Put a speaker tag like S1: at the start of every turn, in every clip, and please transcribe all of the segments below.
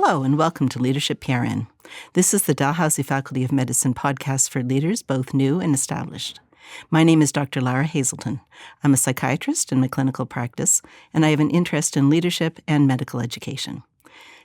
S1: Hello and welcome to Leadership PRN. This is the Dalhousie Faculty of Medicine podcast for leaders, both new and established. My name is Dr. Lara Hazelton. I'm a psychiatrist in my clinical practice, and I have an interest in leadership and medical education.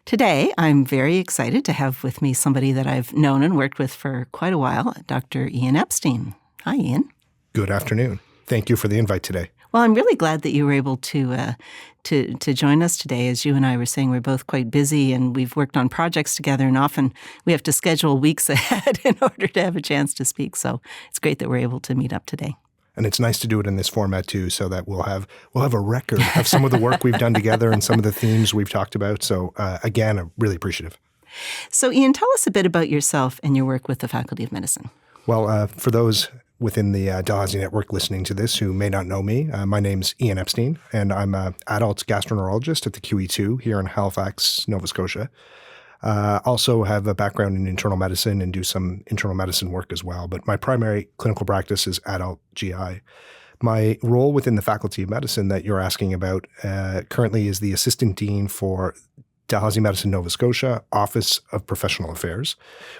S1: Today, I'm very excited to have with me somebody that I've known and worked with for quite a while, Dr. Ian Epstein. Hi, Ian.
S2: Good afternoon. Thank you for the invite today.
S1: Well, I'm really glad that you were able to join us today. As you and I were saying, we're both quite busy and we've worked on projects together, and often we have to schedule weeks ahead in order to have a chance to speak. So it's great that we're able to meet up today.
S2: And it's nice to do it in this format too, so that we'll have a record of some of the work we've done together and some of the themes we've talked about. So again, I'm really appreciative.
S1: So Ian, tell us a bit about yourself and your work with the Faculty of Medicine.
S2: Well, for those within the Dalhousie network listening to this who may not know me, my name's Ian Epstein, and I'm an adult gastroenterologist at the QE2 here in Halifax, Nova Scotia. Also have a background in internal medicine and do some internal medicine work as well, but my primary clinical practice is adult GI. My role within the Faculty of Medicine that you're asking about currently is the Assistant Dean for Dalhousie Medicine Nova Scotia Office of Professional Affairs,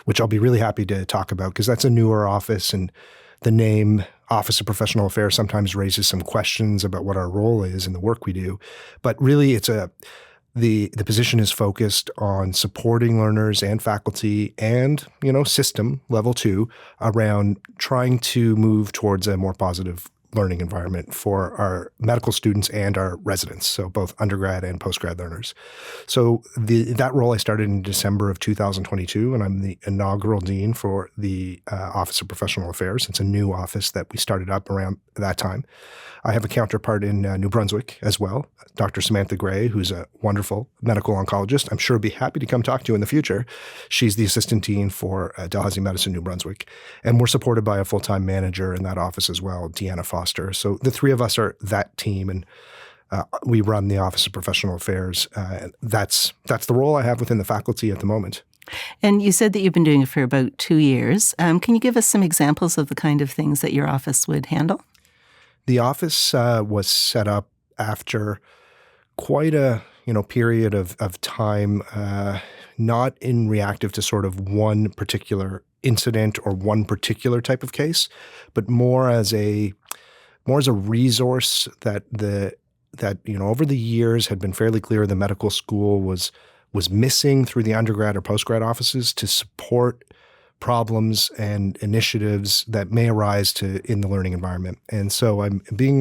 S2: which I'll be really happy to talk about because that's a newer office, and the name Office of Professional Affairs sometimes raises some questions about what our role is in the work we do. But really, the position is focused on supporting learners and faculty and, system level 2 around trying to move towards a more positive learning environment for our medical students and our residents, so both undergrad and postgrad learners. So that role I started in December of 2022, and I'm the inaugural dean for the Office of Professional Affairs. It's a new office that we started up around that time. I have a counterpart in New Brunswick as well, Dr. Samantha Gray, who's a wonderful medical oncologist. I'm sure I'd be happy to come talk to you in the future. She's the assistant dean for Dalhousie Medicine New Brunswick. And we're supported by a full-time manager in that office as well, Deanna Foster. So the three of us are that team, and we run the Office of Professional Affairs. That's the role I have within the faculty at the moment.
S1: And you said that you've been doing it for about 2 years. Can you give us some examples of the kind of things that your office would handle?
S2: The office was set up after quite a period of time, not in reactive to sort of one particular incident or one particular type of case, but more as a resource that over the years had been fairly clear the medical school was missing through the undergrad or postgrad offices to support problems and initiatives that may arise in the learning environment. And so I'm being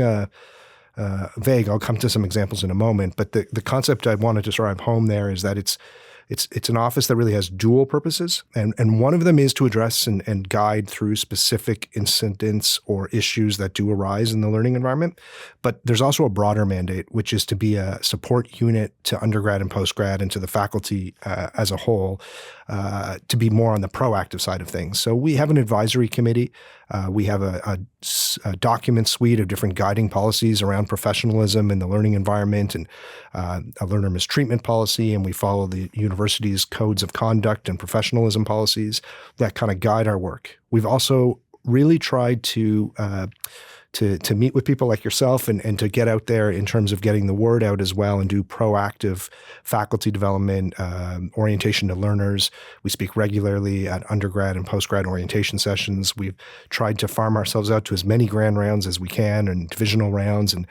S2: vague. I'll come to some examples in a moment, but the concept I wanted to drive home there is that it's an office that really has dual purposes, and one of them is to address and guide through specific incidents or issues that do arise in the learning environment. But there's also a broader mandate, which is to be a support unit to undergrad and postgrad and to the faculty as a whole, to be more on the proactive side of things. So we have an advisory committee. We have a document suite of different guiding policies around professionalism in the learning environment, and a learner mistreatment policy, and we follow the university's codes of conduct and professionalism policies that kind of guide our work. We've also really tried to meet with people like yourself and to get out there in terms of getting the word out as well and do proactive faculty development, orientation to learners. We speak regularly at undergrad and postgrad orientation sessions. We've tried to farm ourselves out to as many grand rounds as we can and divisional rounds and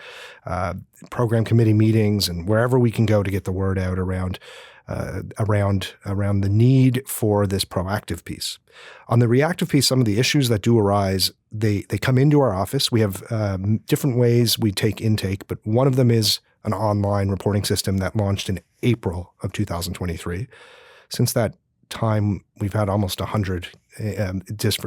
S2: program committee meetings and wherever we can go to get the word out around the need for this proactive piece. On the reactive piece, some of the issues that do arise, they come into our office. We have different ways we take intake, but one of them is an online reporting system that launched in April of 2023. Since that time, we've had almost 100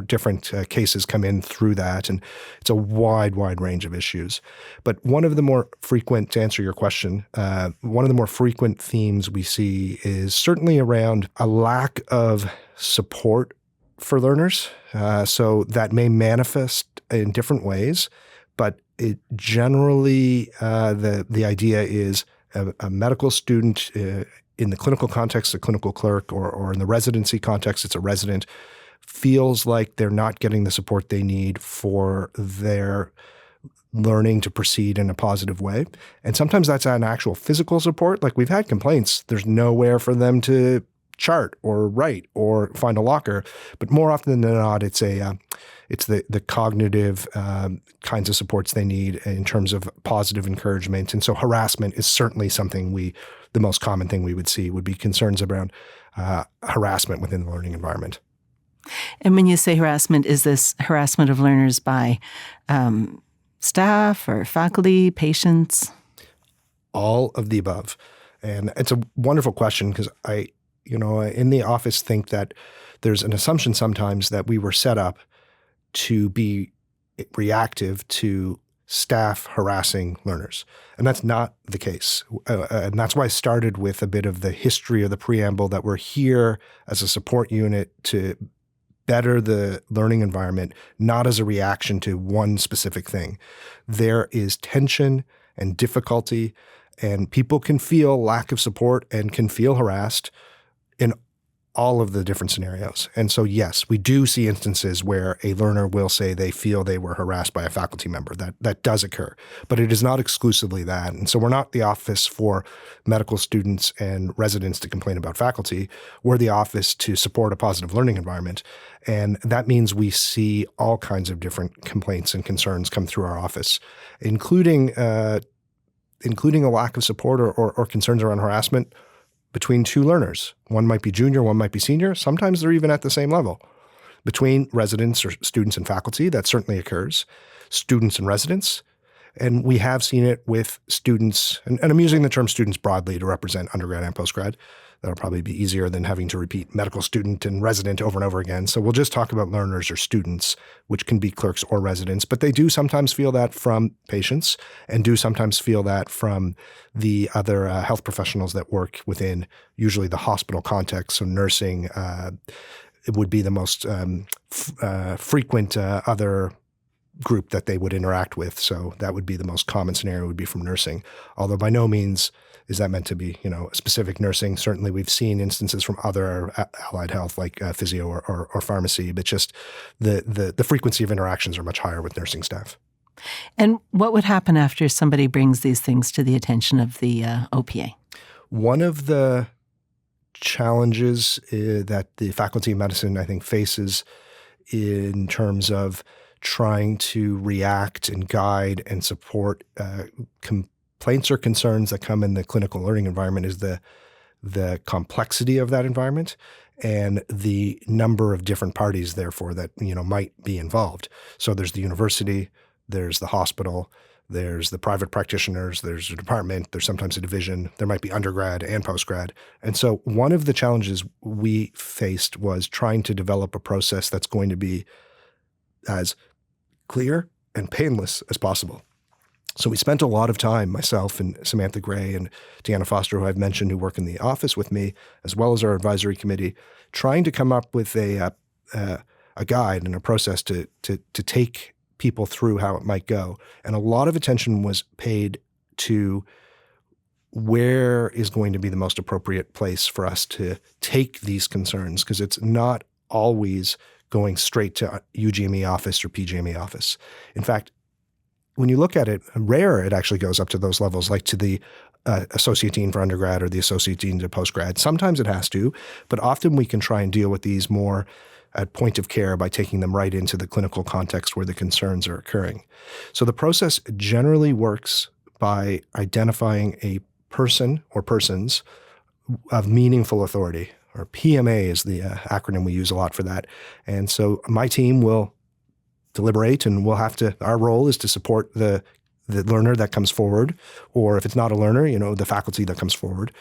S2: different cases come in through that, and it's a wide range of issues. But one of the more frequent, to answer your question, one of the more frequent themes we see is certainly around a lack of support for learners. So that may manifest in different ways, but it generally, the idea is a medical student in the clinical context, a clinical clerk, or in the residency context, it's a resident, feels like they're not getting the support they need for their learning to proceed in a positive way. And sometimes that's an actual physical support. Like we've had complaints, there's nowhere for them to chart or write or find a locker. But more often than not, it's the cognitive kinds of supports they need in terms of positive encouragement. And so harassment is certainly something the most common thing we would see would be concerns around harassment within the learning environment.
S1: And when you say harassment, is this harassment of learners by staff or faculty, patients?
S2: All of the above. And it's a wonderful question because I in the office think that there's an assumption sometimes that we were set up to be reactive to staff harassing learners. And that's not the case. And that's why I started with a bit of the history of the preamble that we're here as a support unit to better the learning environment, not as a reaction to one specific thing. There is tension and difficulty, and people can feel lack of support and can feel harassed in all of the different scenarios. And so, yes, we do see instances where a learner will say they feel they were harassed by a faculty member. That does occur, but it is not exclusively that. And so we're not the office for medical students and residents to complain about faculty. We're the office to support a positive learning environment. And that means we see all kinds of different complaints and concerns come through our office, including a lack of support or concerns around harassment between two learners. One might be junior, one might be senior. Sometimes they're even at the same level. Between residents or students and faculty, that certainly occurs. Students and residents. And we have seen it with students, and I'm using the term students broadly to represent undergrad and postgrad. That'll probably be easier than having to repeat medical student and resident over and over again. So we'll just talk about learners or students, which can be clerks or residents. But they do sometimes feel that from patients and do sometimes feel that from the other health professionals that work within usually the hospital context. So nursing it would be the most frequent other group that they would interact with. So that would be the most common scenario would be from nursing, although by no means is that meant to be, specific nursing. Certainly we've seen instances from other allied health like physio or pharmacy, but just the frequency of interactions are much higher with nursing staff.
S1: And what would happen after somebody brings these things to the attention of the OPA?
S2: One of the challenges that the Faculty of Medicine, I think, faces in terms of trying to react and guide and support complaints or concerns that come in the clinical learning environment is the complexity of that environment and the number of different parties, therefore, that might be involved. So there's the university, there's the hospital, there's the private practitioners, there's a department, there's sometimes a division, there might be undergrad and postgrad. And so one of the challenges we faced was trying to develop a process that's going to be as clear and painless as possible. So we spent a lot of time, myself and Samantha Gray and Deanna Foster, who I've mentioned, who work in the office with me, as well as our advisory committee, trying to come up with a guide and a process to take people through how it might go. And a lot of attention was paid to where is going to be the most appropriate place for us to take these concerns, because it's not always going straight to UGME office or PGME office. In fact, when you look at it, rare it actually goes up to those levels, like to the associate dean for undergrad or the associate dean to postgrad. Sometimes it has to, but often we can try and deal with these more at point of care by taking them right into the clinical context where the concerns are occurring. So the process generally works by identifying a person or persons of meaningful authority, or PMA is the acronym we use a lot for that. And so my team will deliberate, and our role is to support the learner that comes forward, or if it's not a learner, the faculty that comes forward,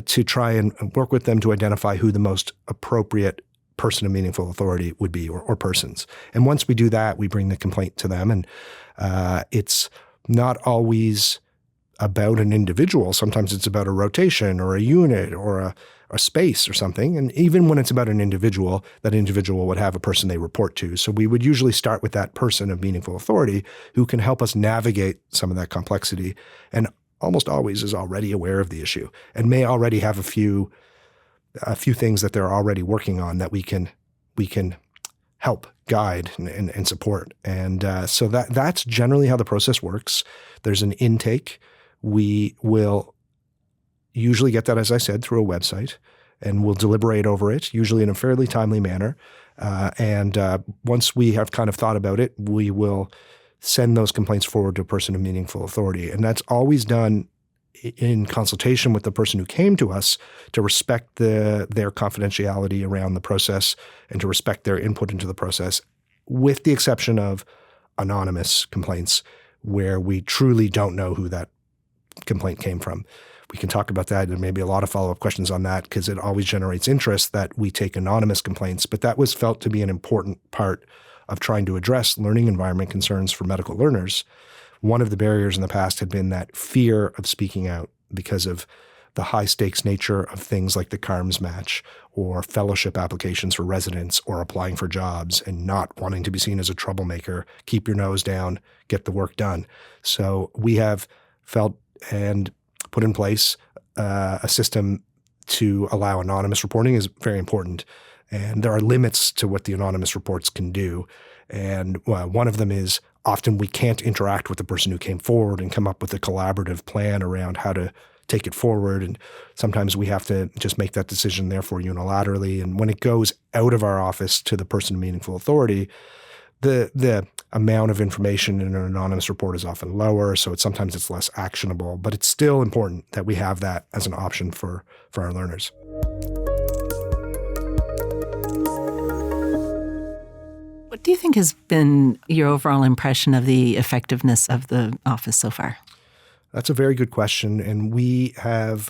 S2: to try and work with them to identify who the most appropriate person of meaningful authority would be, or persons. And once we do that, we bring the complaint to them. And it's not always about an individual. Sometimes it's about a rotation or a unit or a space or something. And even when it's about an individual, that individual would have a person they report to. So we would usually start with that person of meaningful authority who can help us navigate some of that complexity, and almost always is already aware of the issue and may already have a few things that they're already working on that we can help guide and support. And so that's generally how the process works. There's an intake. We will usually get that, as I said, through a website. and we'll deliberate over it, usually in a fairly timely manner. And once we have kind of thought about it, we will send those complaints forward to a person of meaningful authority. And that's always done in consultation with the person who came to us to respect their confidentiality around the process and to respect their input into the process, with the exception of anonymous complaints where we truly don't know who that complaint came from. We can talk about that. There may be a lot of follow-up questions on that because it always generates interest that we take anonymous complaints, but that was felt to be an important part of trying to address learning environment concerns for medical learners. One of the barriers in the past had been that fear of speaking out because of the high-stakes nature of things like the CARMS match or fellowship applications for residents or applying for jobs and not wanting to be seen as a troublemaker. Keep your nose down, get the work done. So we have felt and put in place a system to allow anonymous reporting is very important. And there are limits to what the anonymous reports can do. And one of them is often we can't interact with the person who came forward and come up with a collaborative plan around how to take it forward. And sometimes we have to just make that decision, therefore, unilaterally. And when it goes out of our office to the person of meaningful authority, the amount of information in an anonymous report is often lower, so sometimes it's less actionable. But it's still important that we have that as an option for our learners.
S1: What do you think has been your overall impression of the effectiveness of the office so far?
S2: That's a very good question. And we have,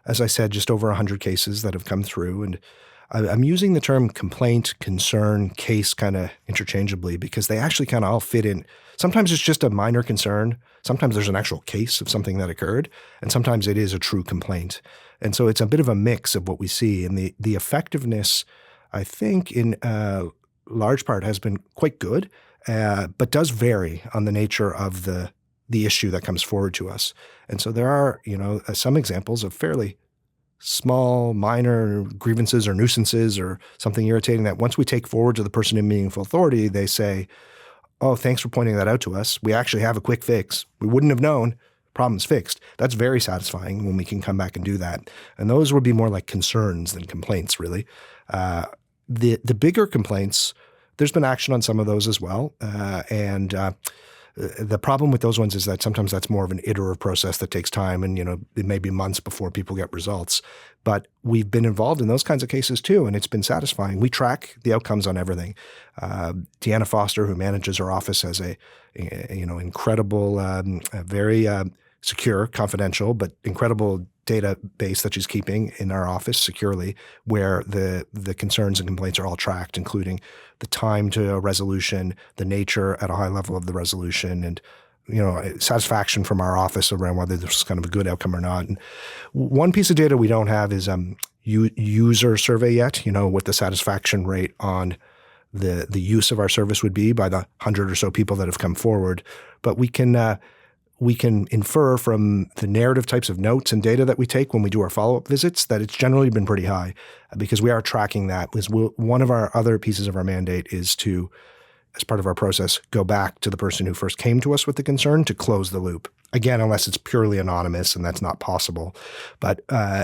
S2: as I said, just over 100 cases that have come through. And I'm using the term complaint, concern, case kind of interchangeably because they actually kind of all fit in. Sometimes it's just a minor concern. Sometimes there's an actual case of something that occurred. And sometimes it is a true complaint. And so it's a bit of a mix of what we see. And the effectiveness, I think, in large part has been quite good, but does vary on the nature of the issue that comes forward to us. And so there are, some examples of fairly small, minor grievances or nuisances or something irritating that once we take forward to the person in meaningful authority, they say, oh, thanks for pointing that out to us. We actually have a quick fix. We wouldn't have known. Problem's fixed. That's very satisfying when we can come back and do that. And those would be more like concerns than complaints, really. The bigger complaints, there's been action on some of those as well. The problem with those ones is that sometimes that's more of an iterative process that takes time and, it may be months before people get results. But we've been involved in those kinds of cases too, and it's been satisfying. We track the outcomes on everything. Deanna Foster, who manages our office, has a incredible, very secure, confidential, but incredible database that she's keeping in our office securely, where the concerns and complaints are all tracked, including the time to a resolution, the nature at a high level of the resolution, and satisfaction from our office around whether this is kind of a good outcome or not. And one piece of data we don't have is user survey yet. What the satisfaction rate on the use of our service would be by the 100 or so people that have come forward, but we can infer from the narrative types of notes and data that we take when we do our follow-up visits that it's generally been pretty high because we are tracking that. One of our other pieces of our mandate is to, as part of our process, go back to the person who first came to us with the concern to close the loop. Again, unless it's purely anonymous, and that's not possible. But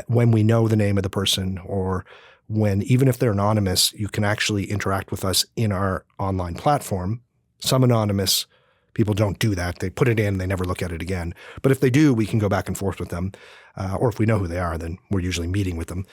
S2: when we know the name of the person, or when, even if they're anonymous, you can actually interact with us in our online platform. Some anonymous people don't do that. They put it in, they never look at it again. But if they do, we can go back and forth with them. Or if we know who they are, then we're usually meeting with them.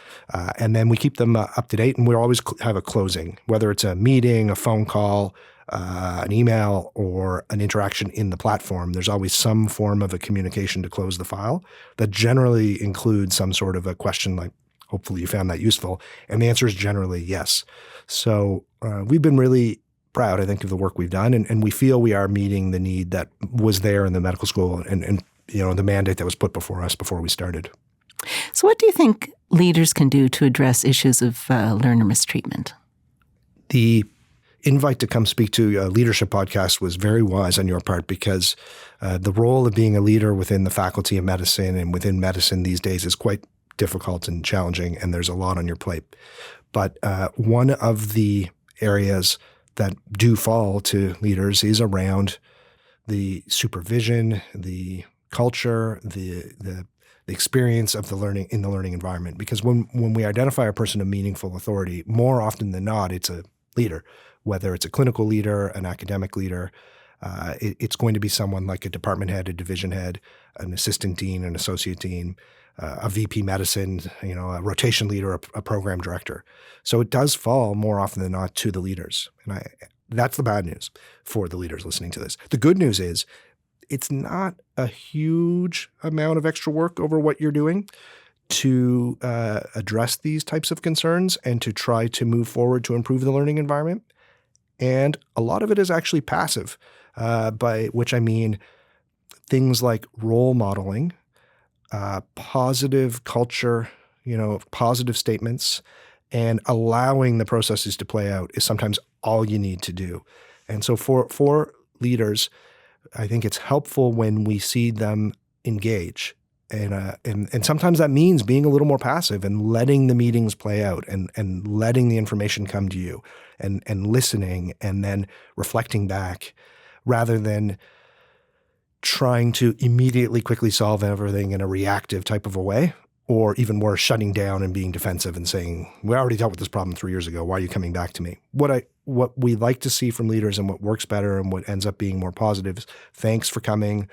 S2: And then we keep them up to date, and we always have a closing, whether it's a meeting, a phone call, an email, or an interaction in the platform. There's always some form of a communication to close the file that generally includes some sort of a question like, hopefully you found that useful. And the answer is generally yes. So we've been really proud, I think, of the work we've done, and we feel we are meeting the need that was there in the medical school and the mandate that was put before us before we started.
S1: So what do you think leaders can do to address issues of learner mistreatment?
S2: The invite to come speak to a leadership podcast was very wise on your part because the role of being a leader within the Faculty of Medicine and within medicine these days is quite difficult and challenging, and there's a lot on your plate. But one of the areas that do fall to leaders is around the supervision, the culture, the the experience of the learning in the learning environment. Because when we identify a person of meaningful authority, more often than not, it's a leader, whether it's a clinical leader, an academic leader. It's going to be someone like a department head, a division head, an assistant dean, an associate dean, a VP medicine, a rotation leader, a program director. So it does fall more often than not to the leaders. And that's the bad news for the leaders listening to this. The good news is it's not a huge amount of extra work over what you're doing to address these types of concerns and to try to move forward to improve the learning environment. And a lot of it is actually passive, by which I mean things like role modeling, positive culture, positive statements, and allowing the processes to play out is sometimes all you need to do. And so for leaders, I think it's helpful when we see them engage. And sometimes that means being a little more passive and letting the meetings play out and letting the information come to you and listening and then reflecting back rather than trying to immediately quickly solve everything in a reactive type of a way, or even worse, shutting down and being defensive and saying, we already dealt with this problem 3 years ago. Why are you coming back to me? What we like to see from leaders and what works better and what ends up being more positive is, thanks for coming.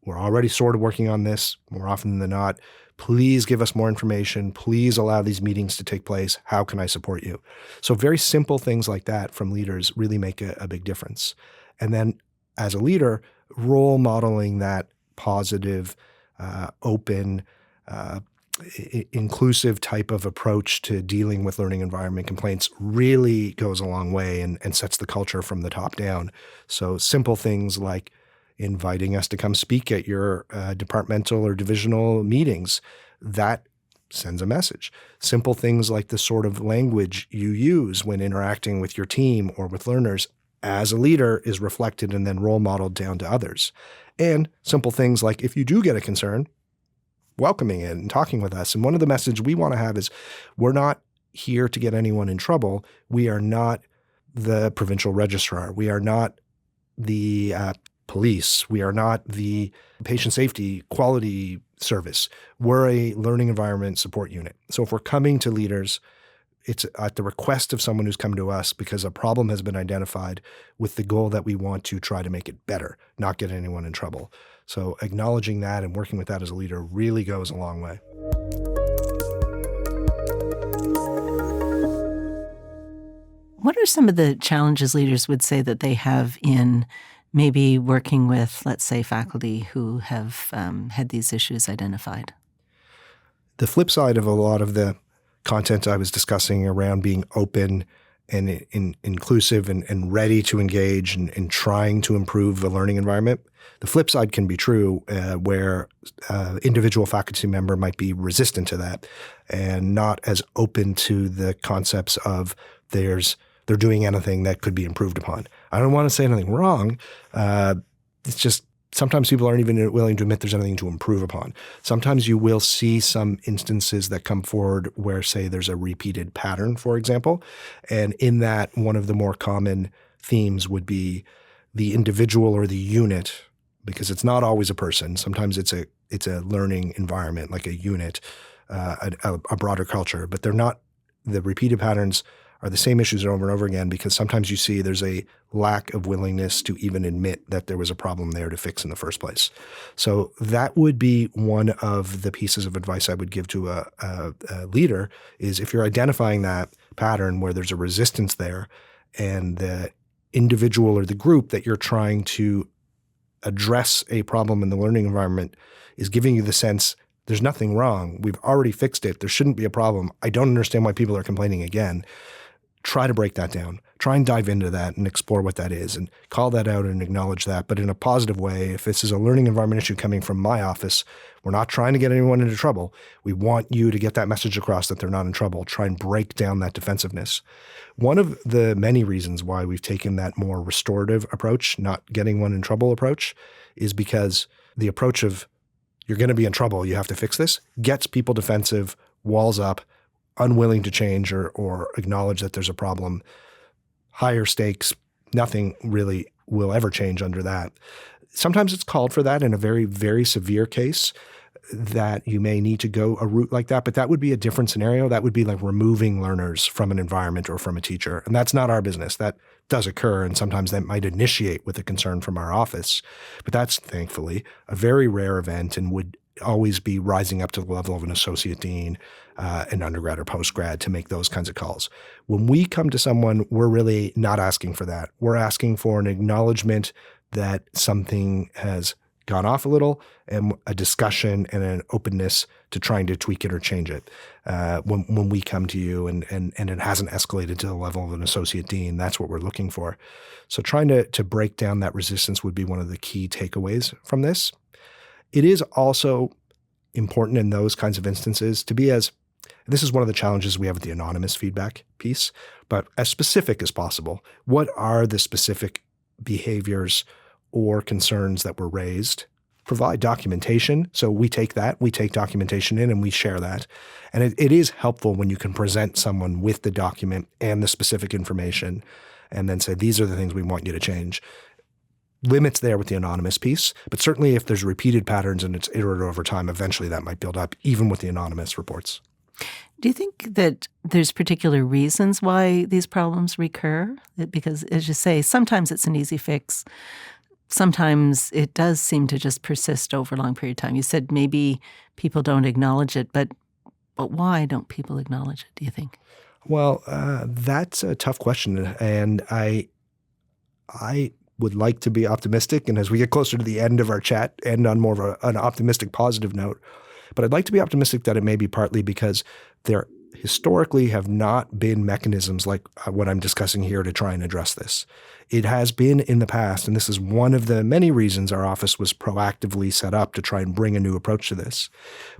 S2: We're already sort of working on this more often than not. Please give us more information. Please allow these meetings to take place. How can I support you? So very simple things like that from leaders really make a big difference. And then as a leader, role modeling that positive, open, inclusive type of approach to dealing with learning environment complaints really goes a long way and sets the culture from the top down. So simple things like inviting us to come speak at your departmental or divisional meetings, that sends a message. Simple things like the sort of language you use when interacting with your team or with learners as a leader is reflected and then role modeled down to others. And simple things like if you do get a concern, welcoming it and talking with us. And one of the messages we want to have is we're not here to get anyone in trouble. We are not the provincial registrar. We are not the police. We are not the patient safety quality service. We're a learning environment support unit. So if we're coming to leaders, it's at the request of someone who's come to us because a problem has been identified with the goal that we want to try to make it better, not get anyone in trouble. So acknowledging that and working with that as a leader really goes a long way.
S1: What are some of the challenges leaders would say that they have in maybe working with, let's say, faculty who have had these issues identified?
S2: The flip side of a lot of the content I was discussing around being open and inclusive and ready to engage and trying to improve the learning environment, the flip side can be true where individual faculty member might be resistant to that and not as open to the concepts of they're doing anything that could be improved upon. I don't want to say anything wrong. It's just sometimes people aren't even willing to admit there's anything to improve upon. Sometimes you will see some instances that come forward where, say, there's a repeated pattern, for example. And in that, one of the more common themes would be the individual or the unit, because it's not always a person. Sometimes it's a learning environment, like a unit, a broader culture. But they're not – the repeated patterns are the same issues over and over again because sometimes you see there's a lack of willingness to even admit that there was a problem there to fix in the first place. So that would be one of the pieces of advice I would give to a leader is if you're identifying that pattern where there's a resistance there and the individual or the group that you're trying to address a problem in the learning environment is giving you the sense there's nothing wrong. We've already fixed it. There shouldn't be a problem. I don't understand why people are complaining again. Try to break that down. Try and dive into that and explore what that is and call that out and acknowledge that, but in a positive way. If this is a learning environment issue coming from my office, we're not trying to get anyone into trouble. We want you to get that message across that they're not in trouble. Try and break down that defensiveness. One of the many reasons why we've taken that more restorative approach, not getting one in trouble approach, is because the approach of you're going to be in trouble, you have to fix this, gets people defensive, walls up, unwilling to change or acknowledge that there's a problem. Higher stakes, nothing really will ever change under that. Sometimes it's called for that in a very, very severe case. that you may need to go a route like that, but that would be a different scenario. That would be like removing learners from an environment or from a teacher. And that's not our business. That does occur, and sometimes that might initiate with a concern from our office. But that's thankfully a very rare event and would always be rising up to the level of an associate dean, an undergrad or postgrad to make those kinds of calls. When we come to someone, we're really not asking for that. We're asking for an acknowledgement that something has gone off a little, and a discussion and an openness to trying to tweak it or change it. When we come to you and it hasn't escalated to the level of an associate dean, that's what we're looking for. So trying to break down that resistance would be one of the key takeaways from this. It is also important in those kinds of instances to be this is one of the challenges we have with the anonymous feedback piece, but as specific as possible. What are the specific behaviors or concerns that were raised? Provide documentation. So we take documentation in and we share that. And it is helpful when you can present someone with the document and the specific information and then say, these are the things we want you to change. Limits there with the anonymous piece, but certainly if there's repeated patterns and it's iterative over time, eventually that might build up even with the anonymous reports.
S1: Do you think that there's particular reasons why these problems recur? Because as you say, sometimes it's an easy fix. Sometimes it does seem to just persist over a long period of time. You said maybe people don't acknowledge it, but why don't people acknowledge it, do you think?
S2: Well, that's a tough question. And I would like to be optimistic. And as we get closer to the end of our chat, end on more of an optimistic, positive note. But I'd like to be optimistic that it may be partly because there historically have not been mechanisms like what I'm discussing here to try and address this. It has been in the past, and this is one of the many reasons our office was proactively set up to try and bring a new approach to this.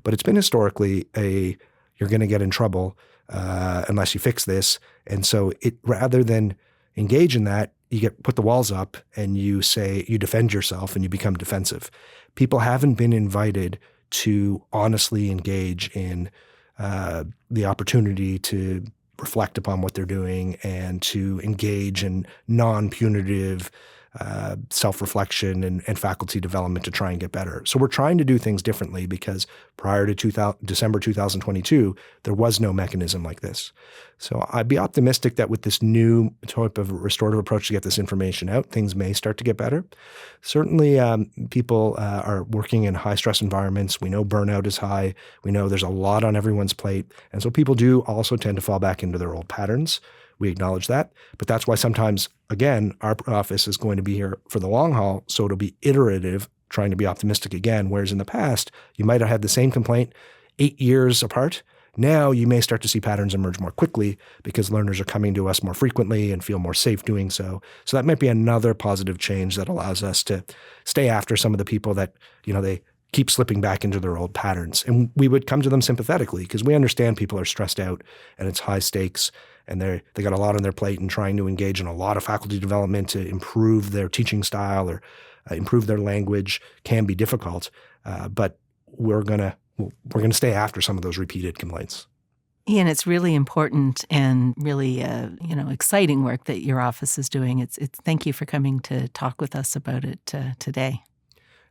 S2: But it's been historically you're going to get in trouble unless you fix this. And so rather than engage in that, you put the walls up and you defend yourself and you become defensive. People haven't been invited to honestly engage in the opportunity to reflect upon what they're doing and to engage in non-punitive self-reflection and faculty development to try and get better. So we're trying to do things differently because prior to December 2022, there was no mechanism like this. So I'd be optimistic that with this new type of restorative approach to get this information out, things may start to get better. Certainly, people are working in high-stress environments. We know burnout is high. We know there's a lot on everyone's plate. And so people do also tend to fall back into their old patterns. We acknowledge that. But that's why sometimes, again, our office is going to be here for the long haul, so it'll be iterative, trying to be optimistic again, whereas in the past, you might have had the same complaint 8 years apart. Now you may start to see patterns emerge more quickly because learners are coming to us more frequently and feel more safe doing so. So that might be another positive change that allows us to stay after some of the people that, they keep slipping back into their old patterns. And we would come to them sympathetically because we understand people are stressed out and it's high stakes and they got a lot on their plate and trying to engage in a lot of faculty development to improve their teaching style or improve their language can be difficult. But we're going to stay after some of those repeated complaints.
S1: Ian, it's really important and really, exciting work that your office is doing. It's thank you for coming to talk with us about it today.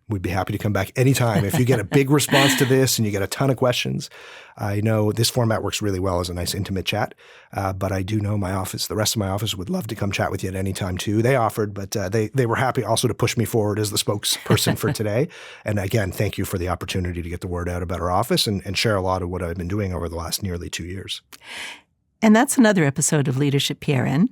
S2: We'd be happy to come back anytime. If you get a big response to this and you get a ton of questions, I know this format works really well as a nice intimate chat. But I do know the rest of my office would love to come chat with you at any time too. They offered, but they were happy also to push me forward as the spokesperson for today. And again, thank you for the opportunity to get the word out about our office and share a lot of what I've been doing over the last nearly 2 years.
S1: And that's another episode of Leadership PRN.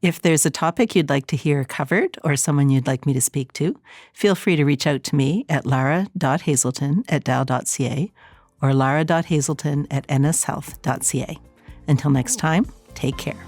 S1: If there's a topic you'd like to hear covered or someone you'd like me to speak to, feel free to reach out to me at lara.hazelton@dal.ca or lara.hazelton@nshealth.ca. Until next time, take care.